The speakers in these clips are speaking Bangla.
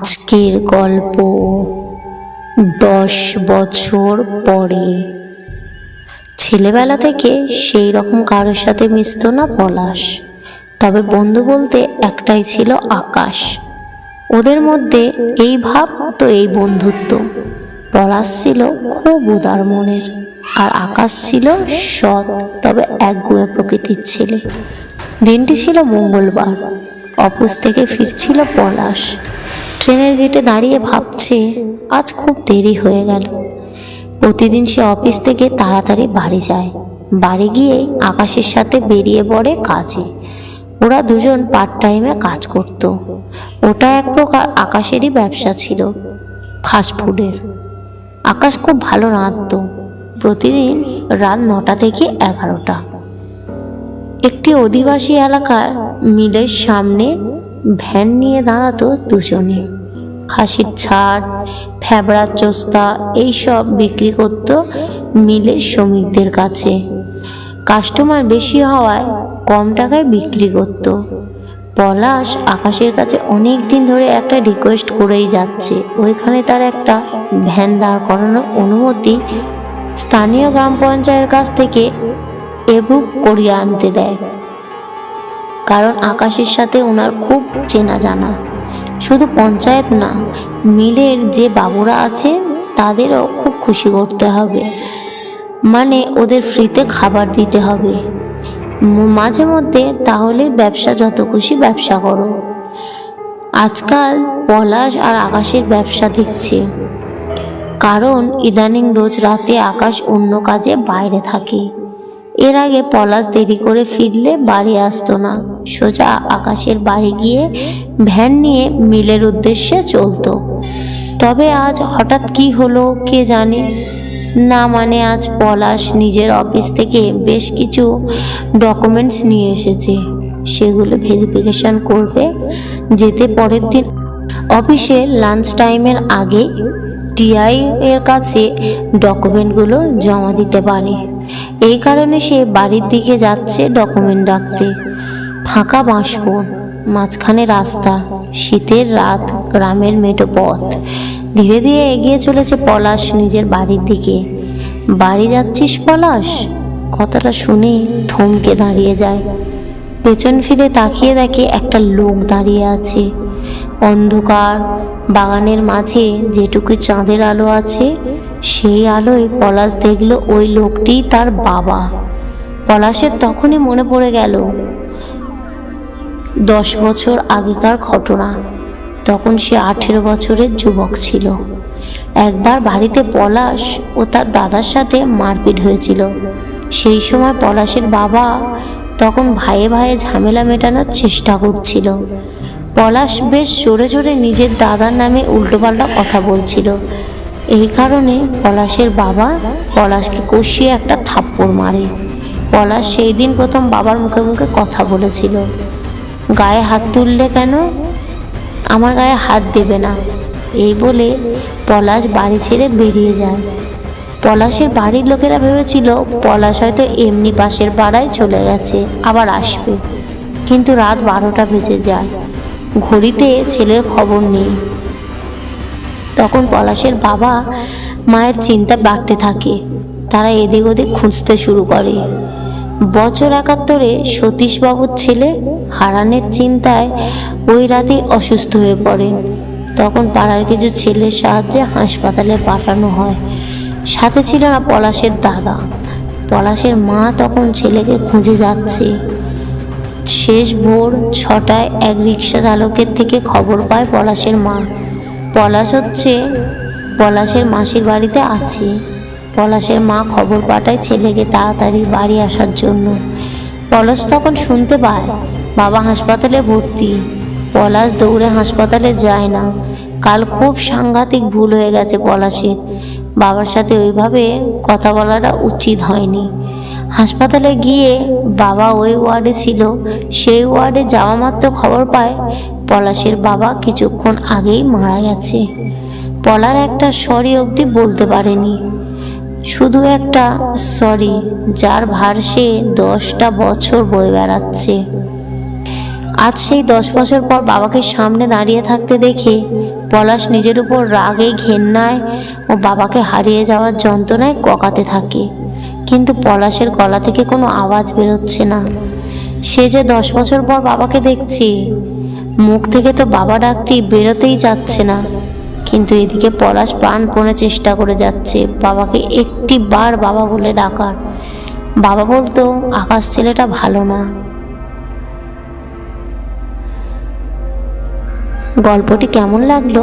আজকের গল্প 10 বছর পরে। ছেলেবেলা থেকে সেই রকম কারোর সাথে মিশতো না পলাশ, তবে বন্ধু বলতে একটাই ছিল, আকাশ। ওদের মধ্যে এই ভাব তো এই বন্ধুত্ব। পলাশ ছিল খুব উদার মনের, আর আকাশ ছিল সৎ তবে একগুঁয়ে প্রকৃতির ছেলে। দিনটি ছিল মঙ্গলবার। অফিস থেকে ফিরছিল পলাশ। ট্রেনের গেটে দাঁড়িয়ে ভাবছে আজ খুব দেরি হয়ে গেল। প্রতিদিন সে অফিস থেকে তাড়াতাড়ি বাড়ি যায়। বাড়ি গিয়ে আকাশের সাথে বেরিয়ে পড়ে কাজে। ওরা দুজন পার্ট টাইমে কাজ করত। ওটা এক প্রকার আকাশেরই ব্যবসা ছিল, ফাস্টফুডের। আকাশ খুব ভালো রাঁধত। প্রতিদিন রাত 9টা থেকে 11টা একটি অধিবাসী এলাকার মিলের সামনে ভ্যান নিয়ে দাঁড়াতো দুজনে। খাসির ছাড়, ফেবড়ার চোস্তা এইসব বিক্রি করত মিলের শ্রমিকদের কাছে। কাস্টমার বেশি হওয়ায় কম টাকায় বিক্রি করত। পলাশ আকাশের কাছে অনেক দিন ধরে একটা রিকোয়েস্ট করেই যাচ্ছে, ওইখানে তার একটা ভ্যান দাঁড় করানোর অনুমতি স্থানীয় গ্রাম পঞ্চায়েতের কাছ থেকে এপ্রুভ করিয়ে আনতে দেয়। কারণ আকাশের সাথে ওনার খুব চেনা জানা। শুধু পঞ্চায়েত না, মিলের যে বাবুরা আছে তাদেরও খুব খুশি করতে হবে। মানে ওদের ফ্রিতে খাবার দিতে হবে মাঝে মধ্যে, তাহলে ব্যবসা যত খুশি ব্যবসা করো। আজকাল পলাশ আর আকাশের ব্যবসা দেখছে, কারণ ইদানিং রোজ রাতে আকাশ অন্য কাজে বাইরে থাকে। এর আগে পলাশ দেরি করে ফিরলে বাড়ি আসতো না, সোজা আকাশের বাড়ি গিয়ে ভ্যান নিয়ে মিলের উদ্দেশ্যে চলতো। তবে আজ হঠাৎ কি হলো কে জানে না। মানে আজ পলাশ নিজের অফিস থেকে বেশ কিছু ডকুমেন্টস নিয়ে এসেছে, সেগুলো ভেরিফিকেশন করবে। যেতে পরের দিন অফিসে লাঞ্চ টাইমের আগে টিআই এর কাছে ডকুমেন্টগুলো জমা দিতে পারে। এই কারণে সে বাড়ির দিকে যাচ্ছে ডকুমেন্ট রাখতে। ফাঁকা বাঁশবন, মাঝখানে রাস্তা, শীতের রাত, গ্রামের মেঠো পথ। ধীরে ধীরে এগিয়ে চলেছে পলাশ নিজের বাড়ির দিকে। বাড়ি যাচ্ছিস পলাশ? কথাটা শুনে থমকে দাঁড়িয়ে যায়। পেছন ফিরে তাকিয়ে দেখে একটা লোক দাঁড়িয়ে আছে। অন্ধকার বাগানের মাঝে যেটুকু চাঁদের আলো আছে, সেই আলোয় পলাশ দেখলো ওই লোকটি তার বাবা। পলাশের তখনই মনে পড়ে গেল 10 বছর আগেকার ঘটনা। তখন সে 18 বছরের যুবক ছিল। একবার বাড়িতে পলাশ ও তার দাদার সাথে মারপিট হয়েছিল। সেই সময় পলাশের বাবা তখন ভাইয়ে ভাইয়ে ঝামেলা মেটানোর চেষ্টা করছিল। পলাশ বেশ জোরে জোরে নিজের দাদার নামে উল্টোপাল্টা কথা বলছিল। এই কারণে পলাশের বাবা পলাশকে কষিয়ে একটা থাপ্পড় মারে। পলাশ সেই দিন প্রথম বাবার মুখে মুখে কথা বলেছিল, গায়ে হাত তুললে কেন? আমার গায়ে হাত দেবে না। এই বলে পলাশ বাড়ি ছেড়ে বেরিয়ে যায়। পলাশের বাড়ির লোকেরা ভেবেছিল পলাশ হয়তো এমনি পাশের পাড়ায় চলে গেছে, আবার আসবে। কিন্তু রাত 12টা বেজে যায়, ঘড়িতে ছেলের খবর নেই। তখন পলাশের বাবা মায়ের চিন্তা বাড়তে থাকে। তারা এদিক ওদিক খুঁজতে শুরু করে। বছর 71-এ সতীশবাবুর ছেলে হারানের চিন্তায় ওই রাতেই অসুস্থ হয়ে পড়ে। তখন পাড়ার কিছু ছেলের সাহায্যে হাসপাতালে পাঠানো হয়। সাথে ছিল না পলাশের দাদা। পলাশের মা তখন ছেলেকে খুঁজে যাচ্ছে। শেষ ভোর 6টায় এক রিক্সা চালকের থেকে খবর পায় পলাশের মা। পলাশের মাসির বাড়িতে আছে। পলাশের মা খবর পাঠায় ছেলেকে তাড়াতাড়ি বাড়ি আসার জন্য। পলাশ তখন শুনতে পায় বাবা হাসপাতালে ভর্তি। পলাশ দৌড়ে হাসপাতালে যায় না। কাল খুব সাংঘাতিক ভুল হয়ে গেছে পলাশের। বাবার সাথে ওইভাবে কথা বলাটা উচিত হয়নি। হাসপাতালে গিয়ে বাবা ওই ওয়ার্ডে ছিল। সেই ওয়ার্ডে যাওয়া মাত্র খবর পায় পলাশের বাবা কিছুক্ষণ আগেই মারা গেছে। পলার একটা সরি অবধি বলতে পারেনি, শুধু একটা সরি, যার ভার সে 10টা বছর বয়ে বেড়াচ্ছে। আজ সেই 10 বছর পর বাবাকে সামনে দাঁড়িয়ে থাকতে দেখে পলাশ নিজের উপর রাগে ঘেন্নায় ও বাবাকে হারিয়ে যাওয়ার যন্ত্রণায় ককাতে থাকে, কিন্তু পলাশের গলা থেকে কোনো আওয়াজ বেরোচ্ছে না। সে যে 10 বছর পর বাবাকে দেখছে, মুখ থেকে তো বাবা ডাকটি বেরোতেই যাচ্ছে না। কিন্তু এদিকে পলাশ প্রাণপণে চেষ্টা করে যাচ্ছে বাবাকে একটি বার বাবা বলে ডাকার। বাবা বলতো আকাশ ছেলেটা ভালো না। গল্পটি কেমন লাগলো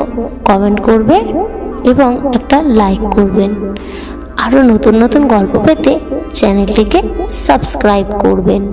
কমেন্ট করবে এবং একটা লাইক করবেন। আরও নতুন নতুন গল্প পেতে চ্যানেলটিকে সাবস্ক্রাইব করবেন।